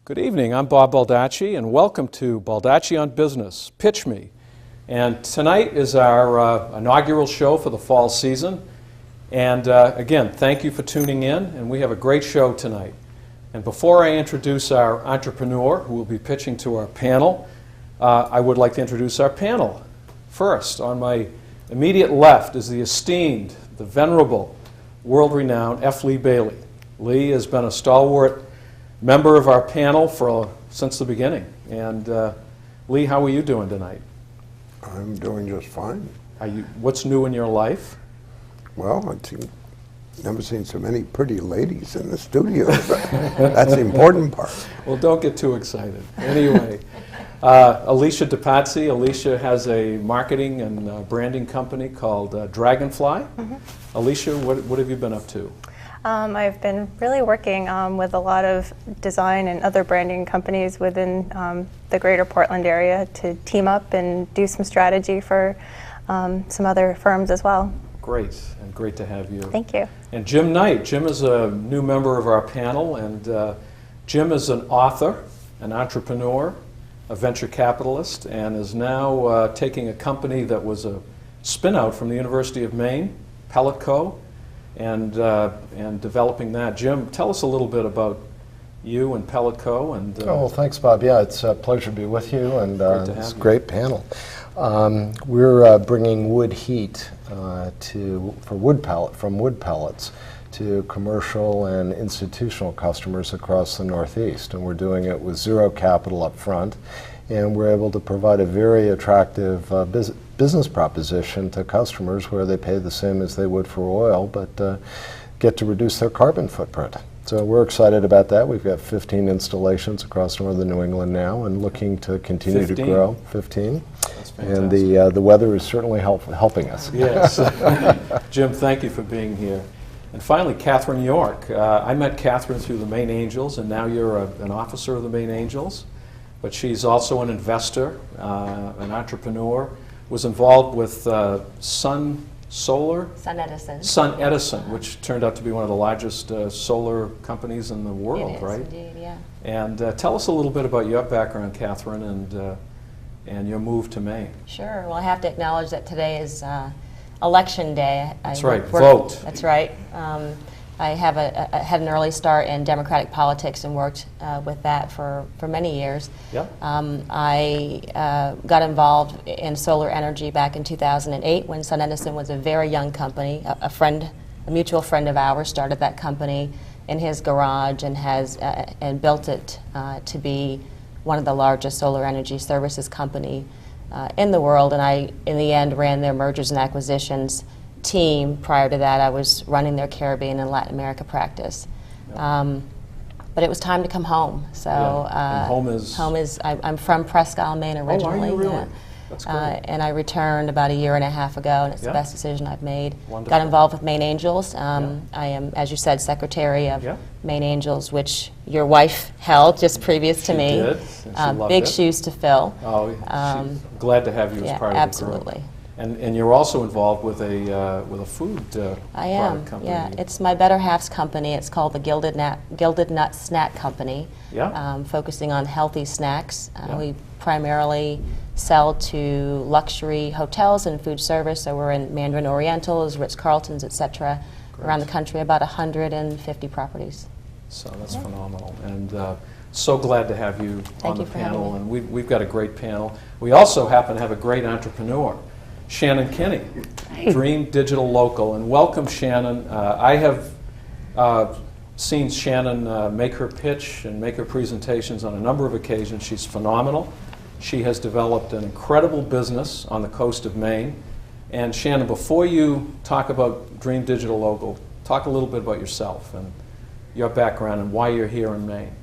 Good evening, I'm Bob Baldacci, and welcome to Baldacci on Business, Pitch Me. And tonight is our inaugural show for the fall season. And again, thank you for tuning in, and we have a great show tonight. And before I introduce our entrepreneur who will be pitching to our panel, I would like to introduce our panel. First, on my immediate left is the esteemed, the venerable, world-renowned F. Lee Bailey. Lee has been a stalwart member of our panel since the beginning. And Lee, how are you doing tonight? I'm doing just fine. What's new in your life? Well, I've never seen so many pretty ladies in the studio. That's the important part. Well, don't get too excited. Anyway, Alicia DePatsy. Alicia has a marketing and branding company called Dragonfly. Mm-hmm. Alicia, what have you been up to? I've been really working with a lot of design and other branding companies within the greater Portland area to team up and do some strategy for some other firms as well. Great, and great to have you. Thank you. And Jim Knight. Jim is a new member of our panel, and Jim is an author, an entrepreneur, a venture capitalist, and is now taking a company that was a spin-out from the University of Maine, Pellet Co., and developing that. Jim, tell us a little bit about you and Pellet Co. And well, thanks, Bob. Yeah, it's a pleasure to be with you, and it's a great panel. We're bringing wood heat from wood pellets to commercial and institutional customers across the Northeast, and we're doing it with zero capital up front, and we're able to provide a very attractive business proposition to customers where they pay the same as they would for oil, but get to reduce their carbon footprint. So we're excited about that. We've got 15 installations across northern New England now, and looking to continue 15. To grow. 15. That's fantastic. And the weather is certainly helping us. Yes. Jim, thank you for being here. And finally, Catherine York. I met Catherine through the Maine Angels, and now you're an officer of the Maine Angels. But she's also an investor, an entrepreneur, was involved with Sun Edison, which turned out to be one of the largest solar companies in the world, it is, right? Indeed, yeah. And tell us a little bit about your background, Catherine, and your move to Maine. Sure. Well, I have to acknowledge that today is election day. That's right. Vote. That's right. I had an early start in Democratic politics and worked with that for many years. Yep. I got involved in solar energy back in 2008 when Sun Edison was a very young company. A mutual friend of ours started that company in his garage and built it to be one of the largest solar energy services company in the world. And I, in the end, ran their mergers and acquisitions team. Prior to that, I was running their Caribbean and Latin America practice. But it was time to come home. So home is? I'm from Presque Isle, Maine originally. Oh, are you really? Yeah. That's great. And I returned about a year and a half ago, and it's the best decision I've made. Wonderful. Got involved with Maine Angels. I am, as you said, secretary of Maine Angels, which your wife held just previous to me. She did, and she big loved it. shoes to fill. Oh, glad to have you as part of the absolutely. group. And you're also involved with a food I am. product company. Yeah, it's my better half's company. It's called the Gilded Nut Snack Company. Yeah. Focusing on healthy snacks. We primarily sell to luxury hotels and food service. So we're in Mandarin Orientals, Ritz-Carltons, etc. Around the country, about 150 properties. So that's phenomenal. And so glad to have you on the panel. And we've got a great panel. We also happen to have a great entrepreneur, Shannon Kinney, Dream Digital Local. And welcome, Shannon. I have seen Shannon make her pitch and make her presentations on a number of occasions. She's phenomenal. She has developed an incredible business on the coast of Maine. And Shannon, before you talk about Dream Digital Local, talk a little bit about yourself and your background and why you're here in Maine.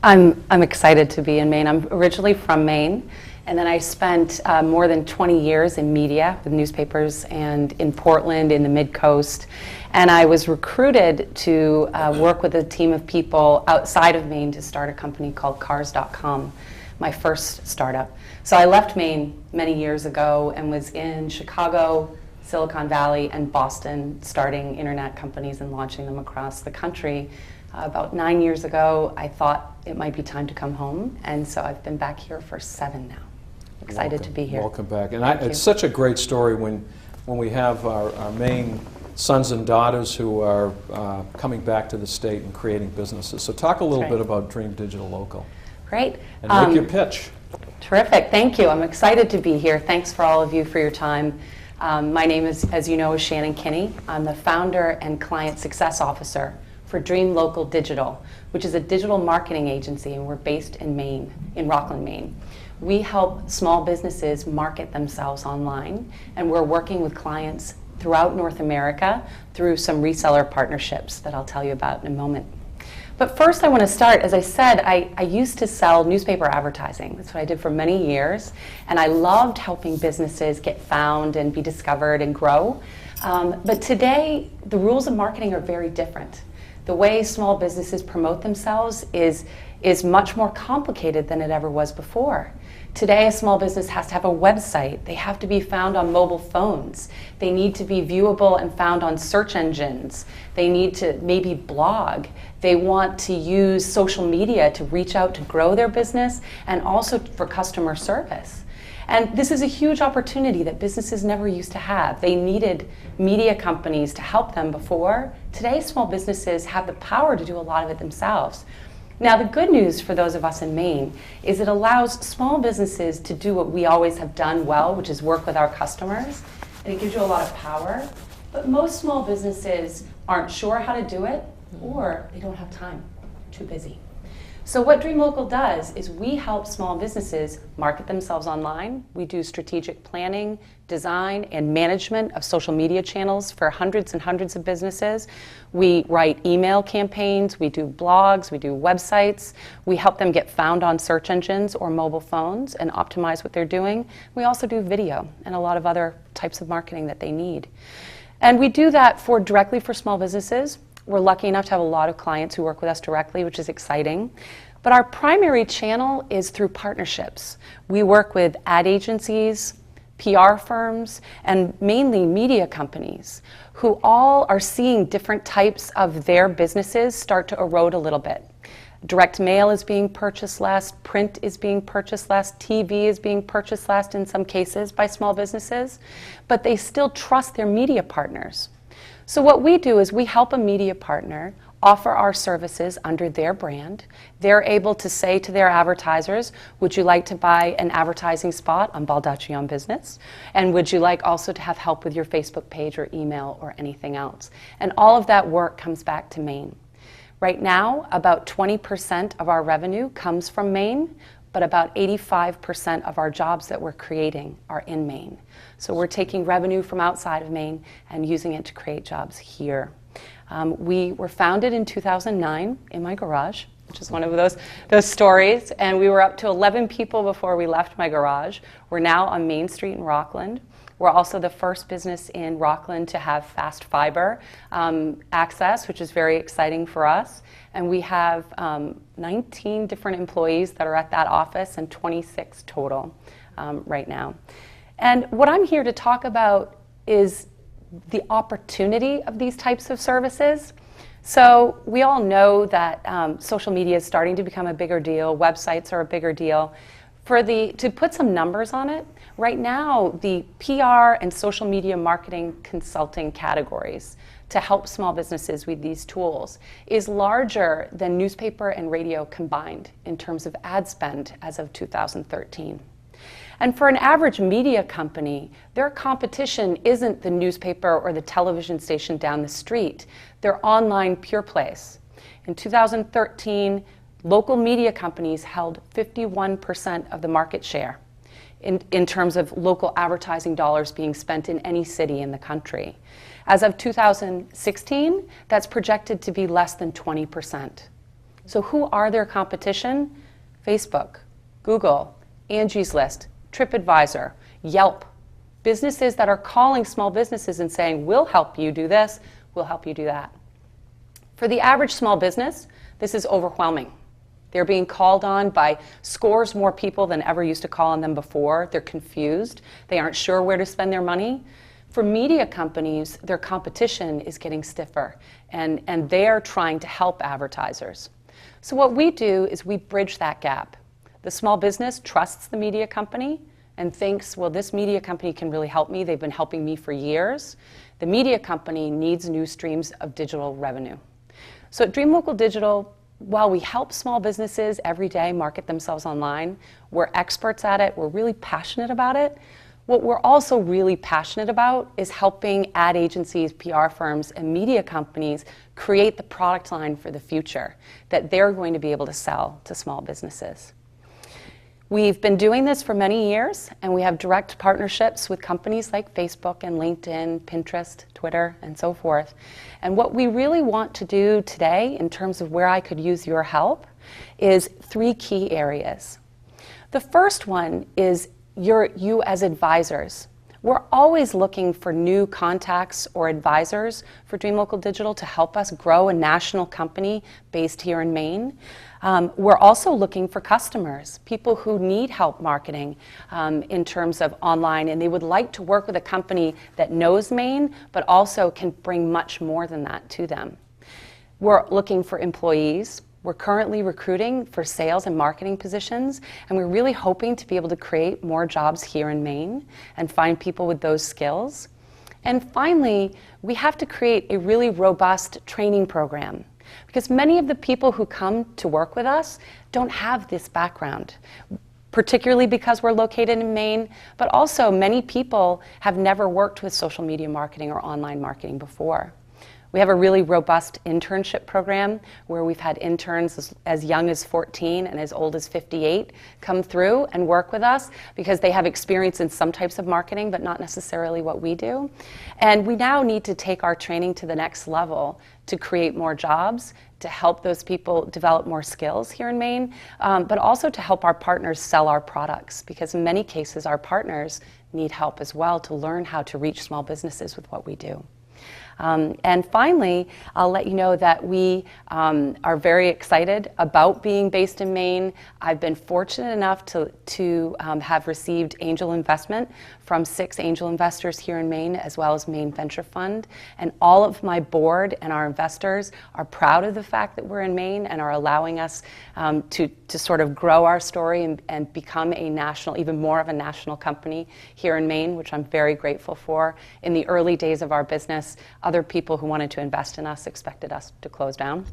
I'm excited to be in Maine. I'm originally from Maine, and then I spent more than 20 years in media with newspapers and in Portland in the mid-coast. And I was recruited to work with a team of people outside of Maine to start a company called Cars.com, my first startup. So I left Maine many years ago and was in Chicago, Silicon Valley, and Boston starting internet companies and launching them across the country. About 9 years ago, I thought it might be time to come home, and so I've been back here for 7 now. Excited to be here. Welcome back. And Thank you. it's such a great story when we have our Maine sons and daughters who are coming back to the state and creating businesses. So talk a little That's bit right. about Dream Digital Local. Great. And make your pitch. Terrific. Thank you. I'm excited to be here. Thanks for all of you for your time. My name is, as you know, is Shannon Kinney. I'm the founder and client success officer for Dream Local Digital, which is a digital marketing agency, and we're based in Maine, in Rockland, Maine. We help small businesses market themselves online, and we're working with clients throughout North America through some reseller partnerships that I'll tell you about in a moment. But first I want to start, as I said, I used to sell newspaper advertising. That's what I did for many years, and I loved helping businesses get found and be discovered and grow. But today, the rules of marketing are very different. The way small businesses promote themselves is much more complicated than it ever was before. Today, a small business has to have a website. They have to be found on mobile phones. They need to be viewable and found on search engines. They need to maybe blog. They want to use social media to reach out to grow their business and also for customer service. And this is a huge opportunity that businesses never used to have. They needed media companies to help them before. Today, small businesses have the power to do a lot of it themselves. Now, the good news for those of us in Maine is it allows small businesses to do what we always have done well, which is work with our customers, and it gives you a lot of power. But most small businesses aren't sure how to do it, or they don't have time, too busy. So what Dream Local does is we help small businesses market themselves online. We do strategic planning, design, and management of social media channels for hundreds and hundreds of businesses. We write email campaigns, we do blogs, we do websites. We help them get found on search engines or mobile phones and optimize what they're doing. We also do video and a lot of other types of marketing that they need. And we do that directly for small businesses. We're lucky enough to have a lot of clients who work with us directly, which is exciting. But our primary channel is through partnerships. We work with ad agencies, PR firms, and mainly media companies who all are seeing different types of their businesses start to erode a little bit. Direct mail is being purchased less, print is being purchased less, TV is being purchased less in some cases by small businesses, but they still trust their media partners. So what we do is we help a media partner offer our services under their brand. They're able to say to their advertisers, would you like to buy an advertising spot on Baldacci on Business? And would you like also to have help with your Facebook page or email or anything else? And all of that work comes back to Maine. Right now, about 20% of our revenue comes from Maine, but about 85% of our jobs that we're creating are in Maine. So we're taking revenue from outside of Maine and using it to create jobs here. We were founded in 2009 in my garage, which is one of those stories, and we were up to 11 people before we left my garage. We're now on Main Street in Rockland. We're also the first business in Rockland to have fast fiber access, which is very exciting for us. And we have 19 different employees that are at that office and 26 total right now. And what I'm here to talk about is the opportunity of these types of services. So we all know that social media is starting to become a bigger deal. Websites are a bigger deal. To put some numbers on it, right now the PR and social media marketing consulting categories to help small businesses with these tools is larger than newspaper and radio combined in terms of ad spend as of 2013. And for an average media company, their competition isn't the newspaper or the television station down the street. They're online pure plays. In 2013, local media companies held 51% of the market share in terms of local advertising dollars being spent in any city in the country. As of 2016, that's projected to be less than 20%. So who are their competition? Facebook, Google, Angie's List, TripAdvisor, Yelp, businesses that are calling small businesses and saying, we'll help you do this, we'll help you do that. For the average small business, this is overwhelming. They're being called on by scores more people than ever used to call on them before. They're confused. They aren't sure where to spend their money. For media companies, their competition is getting stiffer, and they are trying to help advertisers. So what we do is we bridge that gap. The small business trusts the media company and thinks, well, this media company can really help me. They've been helping me for years. The media company needs new streams of digital revenue. So at Dream Local Digital, while we help small businesses every day market themselves online, we're experts at it, we're really passionate about it. What we're also really passionate about is helping ad agencies, PR firms, and media companies create the product line for the future that they're going to be able to sell to small businesses. We've been doing this for many years, and we have direct partnerships with companies like Facebook and LinkedIn, Pinterest, Twitter, and so forth. And what we really want to do today, in terms of where I could use your help, is 3 key areas. The first one is you as advisors. We're always looking for new contacts or advisors for Dream Local Digital to help us grow a national company based here in Maine. We're also looking for customers, people who need help marketing in terms of online, and they would like to work with a company that knows Maine, but also can bring much more than that to them. We're looking for employees. We're currently recruiting for sales and marketing positions, and we're really hoping to be able to create more jobs here in Maine and find people with those skills. And finally, we have to create a really robust training program, because many of the people who come to work with us don't have this background, particularly because we're located in Maine, but also many people have never worked with social media marketing or online marketing before. We have a really robust internship program where we've had interns as young as 14 and as old as 58 come through and work with us because they have experience in some types of marketing, but not necessarily what we do. And we now need to take our training to the next level to create more jobs, to help those people develop more skills here in Maine, but also to help our partners sell our products, because in many cases our partners need help as well to learn how to reach small businesses with what we do. And finally, I'll let you know that we are very excited about being based in Maine. I've been fortunate enough to have received angel investment from 6 angel investors here in Maine, as well as Maine Venture Fund. And all of my board and our investors are proud of the fact that we're in Maine and are allowing us to sort of grow our story and become a national, even more of a national company here in Maine, which I'm very grateful for. In the early days of our business, other people who wanted to invest in us expected us to close down.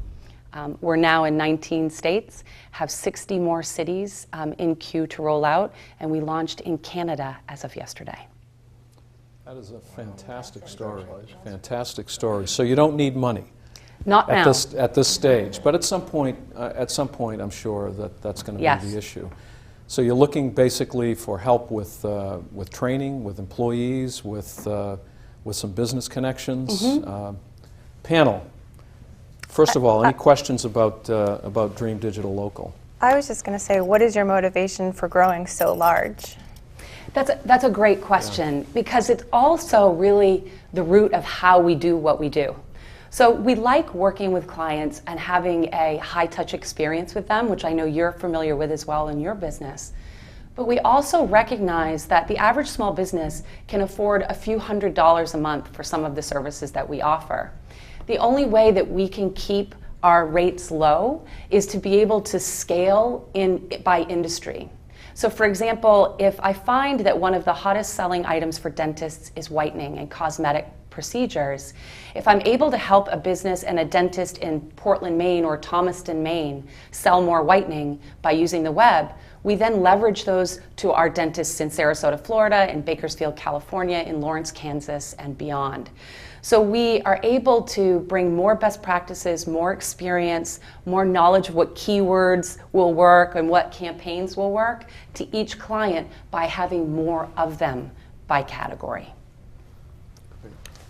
We're now in 19 states, have 60 more cities in queue to roll out, and we launched in Canada as of yesterday. That is a fantastic story. Fantastic story. So you don't need money. Not now. At this stage, but at some point, I'm sure that's going to Yes. be the issue. So you're looking basically for help with training, with employees, with some business connections. Mm-hmm. Panel. First of all, any questions about Dream Digital Local? I was just going to say, what is your motivation for growing so large? That's a great question, because it's also really the root of how we do what we do. So we like working with clients and having a high-touch experience with them, which I know you're familiar with as well in your business. But we also recognize that the average small business can afford a few $100s a month for some of the services that we offer. The only way that we can keep our rates low is to be able to scale by industry. So for example, if I find that one of the hottest selling items for dentists is whitening and cosmetic procedures, if I'm able to help a business and a dentist in Portland, Maine or Thomaston, Maine sell more whitening by using the web, we then leverage those to our dentists in Sarasota, Florida, in Bakersfield, California, in Lawrence, Kansas, and beyond. So we are able to bring more best practices, more experience, more knowledge of what keywords will work and what campaigns will work to each client by having more of them by category.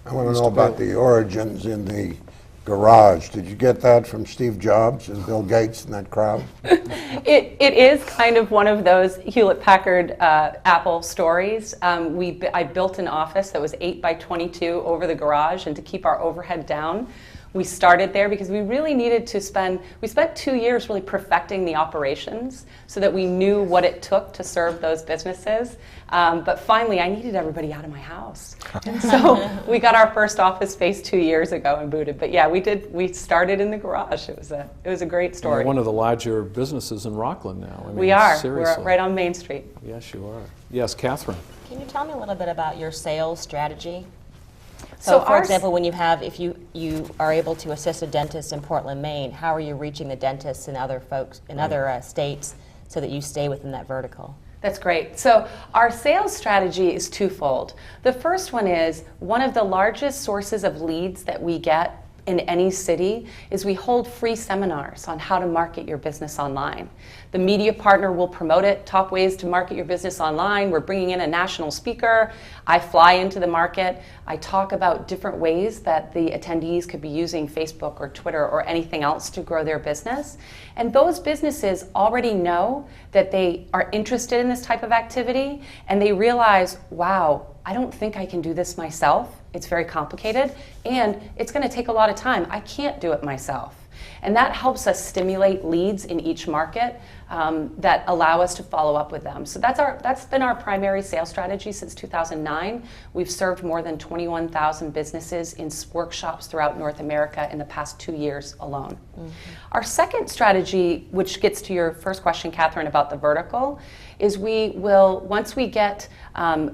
I want to know about the origins in the garage. Did you get that from Steve Jobs and Bill Gates and that crowd? It is kind of one of those Hewlett-Packard Apple stories. I built an office that was 8 by 22 over the garage, and to keep our overhead down, We started there because we really needed to we spent 2 years really perfecting the operations so that we knew what it took to serve those businesses. But finally, I needed everybody out of my house. And so we got our first office space 2 years ago and booted. But yeah, we started in the garage. It was a great story. You're one of the larger businesses in Rockland now. I mean, we are. Seriously. We're right on Main Street. Yes, you are. Yes, Catherine. Can you tell me a little bit about your sales strategy? So So, for example, when if you are able to assist a dentist in Portland, Maine, how are you reaching the dentists and other folks in other states so that you stay within that vertical? That's great. So our sales strategy is twofold. The first one is one of the largest sources of leads that we get in any city is we hold free seminars on how to market your business online. The media partner will promote it, top ways to market your business online. We're bringing in a national speaker. I fly into the market. I talk about different ways that the attendees could be using Facebook or Twitter or anything else to grow their business. And those businesses already know that they are interested in this type of activity, and they realize, wow, I don't think I can do this myself. It's very complicated, and it's going to take a lot of time. I can't do it myself. And that helps us stimulate leads in each market that allow us to follow up with them. So that's been our primary sales strategy since 2009. We've served more than 21,000 businesses in workshops throughout North America in the past 2 years alone. Mm-hmm. Our second strategy, which gets to your first question, Catherine, about the vertical, is we will, once we get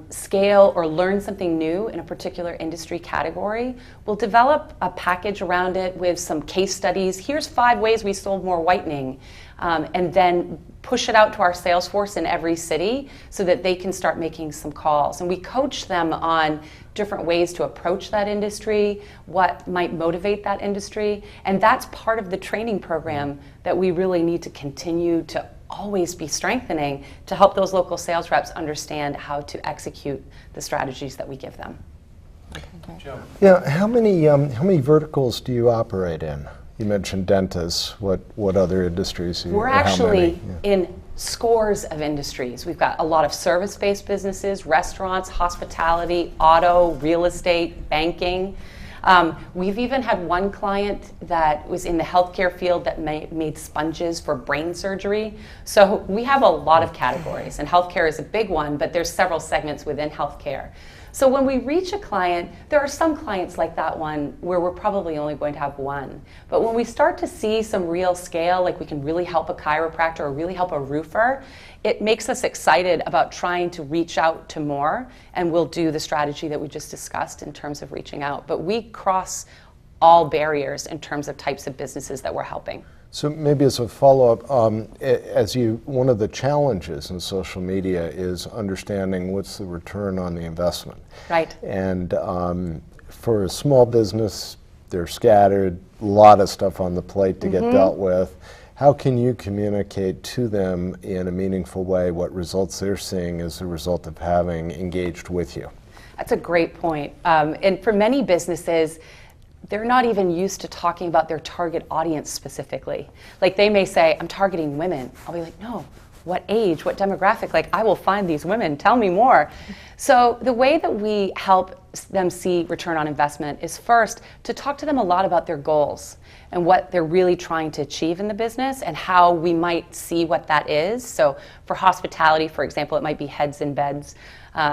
scale or learn something new in a particular industry category, we'll develop a package around it with some case studies. Here's 5 ways we sold more whitening, and then push it out to our sales force in every city so that they can start making some calls. And we coach them on different ways to approach that industry, what might motivate that industry, and that's part of the training program that we really need to continue to always be strengthening to help those local sales reps understand how to execute the strategies that we give them. Okay. Yeah, how many verticals do you operate in? You mentioned dentists. What other industries? We're actually in scores of industries. We've got a lot of service-based businesses, restaurants, hospitality, auto, real estate, banking. We've even had one client that was in the healthcare field that made sponges for brain surgery. So we have a lot of categories, and healthcare is a big one, but there's several segments within healthcare. So when we reach a client, there are some clients like that one where we're probably only going to have one. But when we start to see some real scale, like we can really help a chiropractor or really help a roofer, it makes us excited about trying to reach out to more, and we'll do the strategy that we just discussed in terms of reaching out. But we cross all barriers in terms of types of businesses that we're helping. So maybe as a follow-up, one of the challenges in social media is understanding what's the return on the investment. Right. And for a small business, they're scattered, a lot of stuff on the plate to get dealt with. How can you communicate to them in a meaningful way what results they're seeing as a result of having engaged with you? That's a great point. And for many businesses, they're not even used to talking about their target audience specifically. Like they may say, I'm targeting women. I'll be like, no, what age, what demographic? Like, I will find these women, tell me more. So the way that we help them see return on investment is first to talk to them a lot about their goals and what they're really trying to achieve in the business and how we might see what that is. So for hospitality, for example, it might be heads in beds.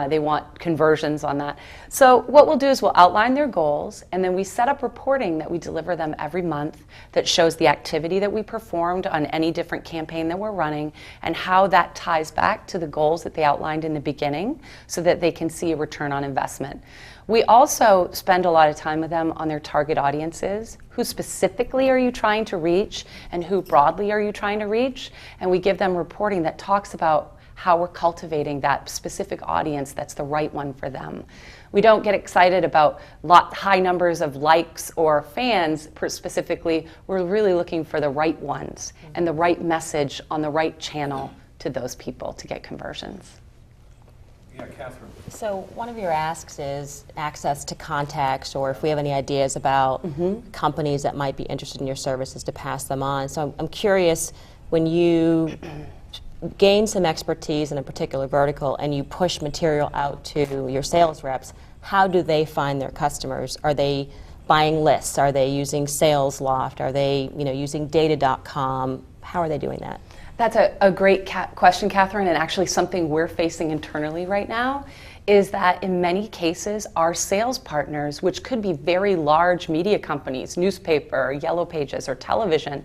They want conversions on that. So what we'll do is we'll outline their goals, and then we set up reporting that we deliver them every month that shows the activity that we performed on any different campaign that we're running and how that ties back to the goals that they outlined in the beginning so that they can see a return on investment. We also spend a lot of time with them on their target audiences. Who specifically are you trying to reach, and who broadly are you trying to reach? And we give them reporting that talks about how we're cultivating that specific audience that's the right one for them. We don't get excited about high numbers of likes or fans specifically. We're really looking for the right ones and the right message on the right channel to those people to get conversions. Yeah, Catherine. So one of your asks is access to contacts, or if we have any ideas about companies that might be interested in your services to pass them on. So I'm curious, when you gain some expertise in a particular vertical and you push material out to your sales reps, how do they find their customers? Are they buying lists? Are they using SalesLoft? Are they using data.com? How are they doing that? That's a great question, Catherine, and actually something we're facing internally right now is that in many cases, our sales partners, which could be very large media companies, newspaper, Yellow Pages, or television,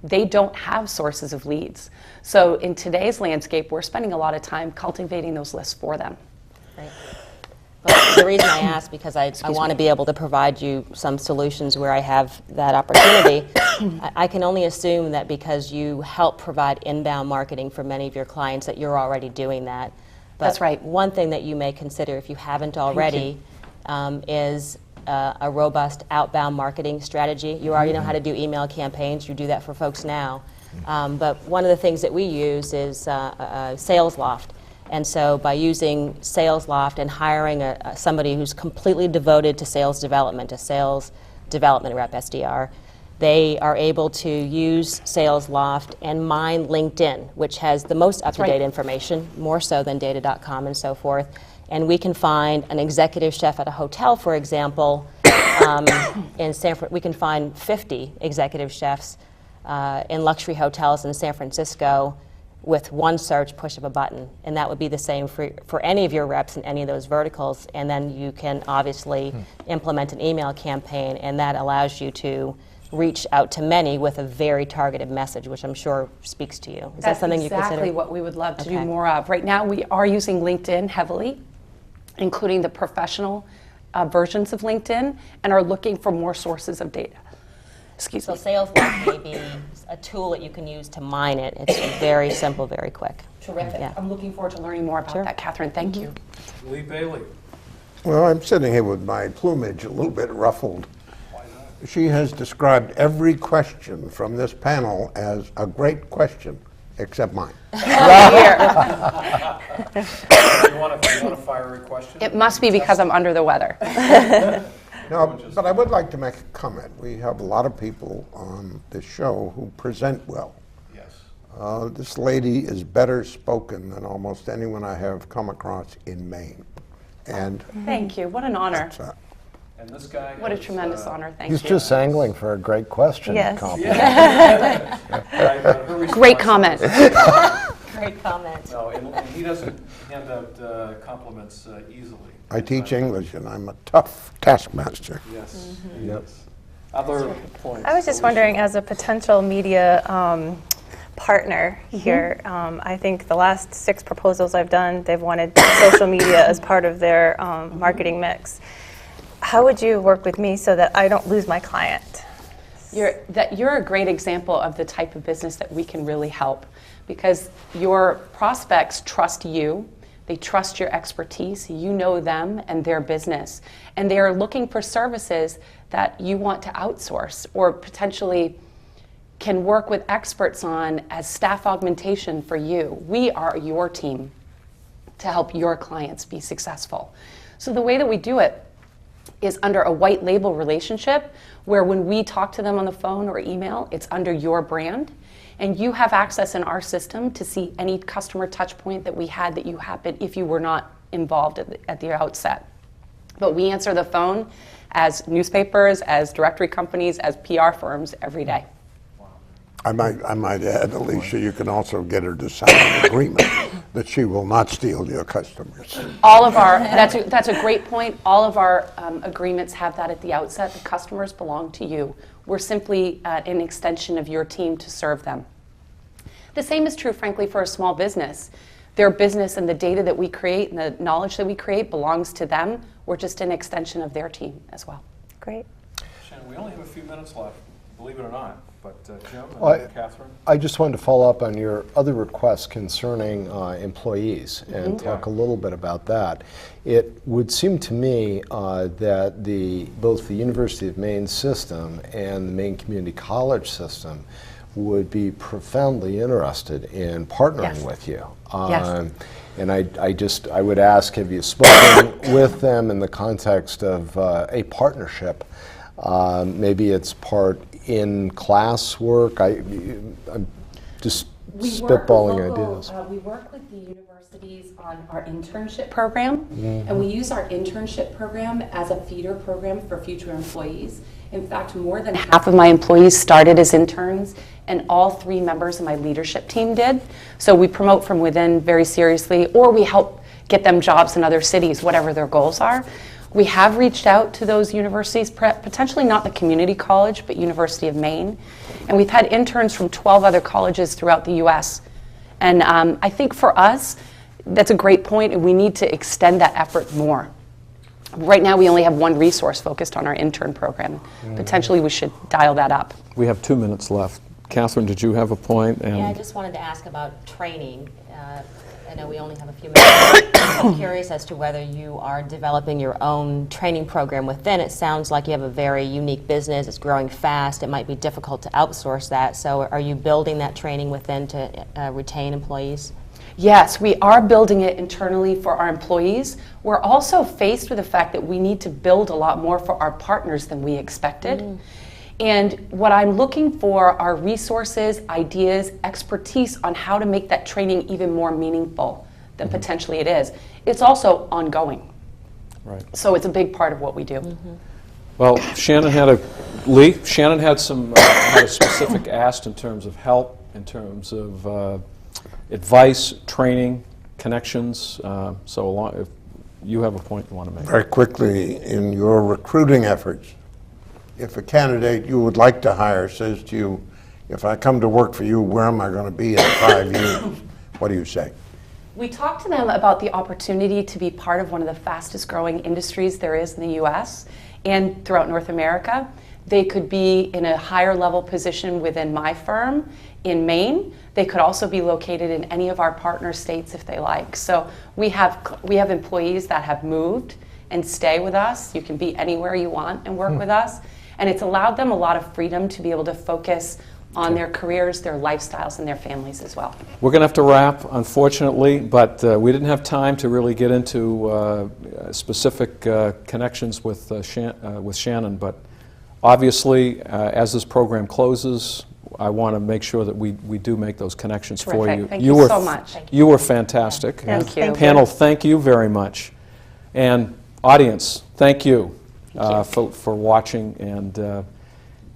they don't have sources of leads. So in today's landscape, we're spending a lot of time cultivating those lists for them. Right. Well, the reason I ask, because I want to be able to provide you some solutions where I have that opportunity. I can only assume that because you help provide inbound marketing for many of your clients that you're already doing that. But That's right. One thing that you may consider, if you haven't already, is a robust outbound marketing strategy. You already know how to do email campaigns. You do that for folks now. But one of the things that we use is SalesLoft. And so by using SalesLoft and hiring somebody who's completely devoted to sales development, a sales development rep, SDR, they are able to use SalesLoft and mine LinkedIn, which has the most up-to-date information, more so than data.com and so forth. And we can find an executive chef at a hotel, for example, in we can find 50 executive chefs in luxury hotels in San Francisco with one search, push of a button. And that would be the same for any of your reps in any of those verticals. And then you can obviously implement an email campaign, and that allows you to reach out to many with a very targeted message, which I'm sure speaks to you. Is that something you consider? That's exactly what we would love to do more of. Right now, we are using LinkedIn heavily, including the professional versions of LinkedIn, and are looking for more sources of data. So SalesLoft may be a tool that you can use to mine it. It's very simple, very quick. Terrific. Yeah. I'm looking forward to learning more about that, Catherine. Thank you. Lee Bailey. Well, I'm sitting here with my plumage a little bit ruffled. She has described every question from this panel as a great question, except mine. You want a fiery question? It must be because I'm under the weather. No, but I would like to make a comment. We have a lot of people on this show who present well. Yes. This lady is better spoken than almost anyone I have come across in Maine. And Thank you. What an honor. And this guy What a is, tremendous honor. Thank He's you. just angling for a great question. Yes. Compliment. Great comment. Great comment. No, and he doesn't hand out compliments easily. I teach English, and I'm a tough taskmaster. Yes. Yep. Other points? I was just wondering, as a potential media partner here, I think the last 6 proposals I've done, they've wanted social media as part of their marketing mix. How would you work with me so that I don't lose my client? You're a great example of the type of business that we can really help, because your prospects trust you. They trust your expertise. You know them and their business. And they are looking for services that you want to outsource or potentially can work with experts on as staff augmentation for you. We are your team to help your clients be successful. So the way that we do it is under a white label relationship where when we talk to them on the phone or email, it's under your brand. And you have access in our system to see any customer touch point that we had that you happened if you were not involved at the outset. But we answer the phone as newspapers, as directory companies, as PR firms every day. I might add, Alicia, you can also get her to sign an agreement that she will not steal your customers. All of our, that's a great point. All of our agreements have that at the outset. The customers belong to you. We're simply an extension of your team to serve them. The same is true, frankly, for a small business. Their business and the data that we create and the knowledge that we create belongs to them. We're just an extension of their team as well. Great. Shannon, we only have a few minutes left, believe it or not. But Jim and Catherine? I just wanted to follow up on your other request concerning employees and talk a little bit about that. It would seem to me that both the University of Maine system and the Maine Community College system would be profoundly interested in partnering with you. And I would ask, have you spoken with them in the context of a partnership? Maybe it's part in class work. I'm just We work with spitballing local- ideas. we work with the universities on our internship program, and we use our internship program as a feeder program for future employees. In fact, more than half of my employees started as interns, and all 3 members of my leadership team did. So we promote from within very seriously, or we help get them jobs in other cities, whatever their goals are. We have reached out to those universities, potentially not the community college, but University of Maine. And we've had interns from 12 other colleges throughout the US. And I think for us, that's a great point, and we need to extend that effort more. Right now, we only have 1 resource focused on our intern program. Potentially, we should dial that up. We have 2 minutes left. Catherine, did you have a point? And Yeah, I just wanted to ask about training. I know we only have a few minutes. I'm curious as to whether you are developing your own training program within. It sounds like you have a very unique business. It's growing fast. It might be difficult to outsource that. So are you building that training within to retain employees? Yes, we are building it internally for our employees. We're also faced with the fact that we need to build a lot more for our partners than we expected. And what I'm looking for are resources, ideas, expertise on how to make that training even more meaningful than potentially it is. It's also ongoing. right. So it's a big part of what we do. Well, Shannon had had a specific ask in terms of help, in terms of advice, training, connections. If you have a point you want to make. Very quickly, in your recruiting efforts, if a candidate you would like to hire says to you, if I come to work for you, where am I going to be in 5 years? What do you say? We talked to them about the opportunity to be part of one of the fastest growing industries there is in the US and throughout North America. They could be in a higher level position within my firm in Maine. They could also be located in any of our partner states if they like. So we have employees that have moved and stay with us. You can be anywhere you want and work with us. And it's allowed them a lot of freedom to be able to focus on their careers, their lifestyles, and their families as well. We're going to have to wrap, unfortunately, but we didn't have time to really get into specific connections with Shannon. But obviously, as this program closes, I want to make sure that we do make those connections for Terrific. you. Thank you so much. You were fantastic. Thank you. Panel, thank you very much. And audience, thank you, for watching.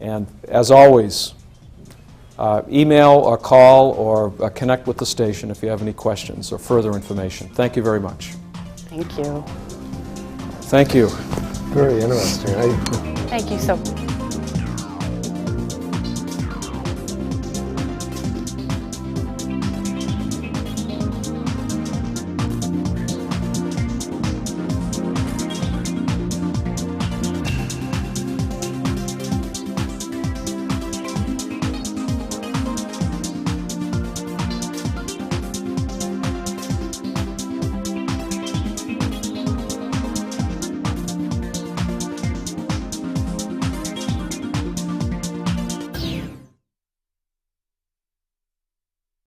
And as always, email or call or connect with the station if you have any questions or further information. Thank you very much. Thank you. Thank you. Very interesting. Thank you so much.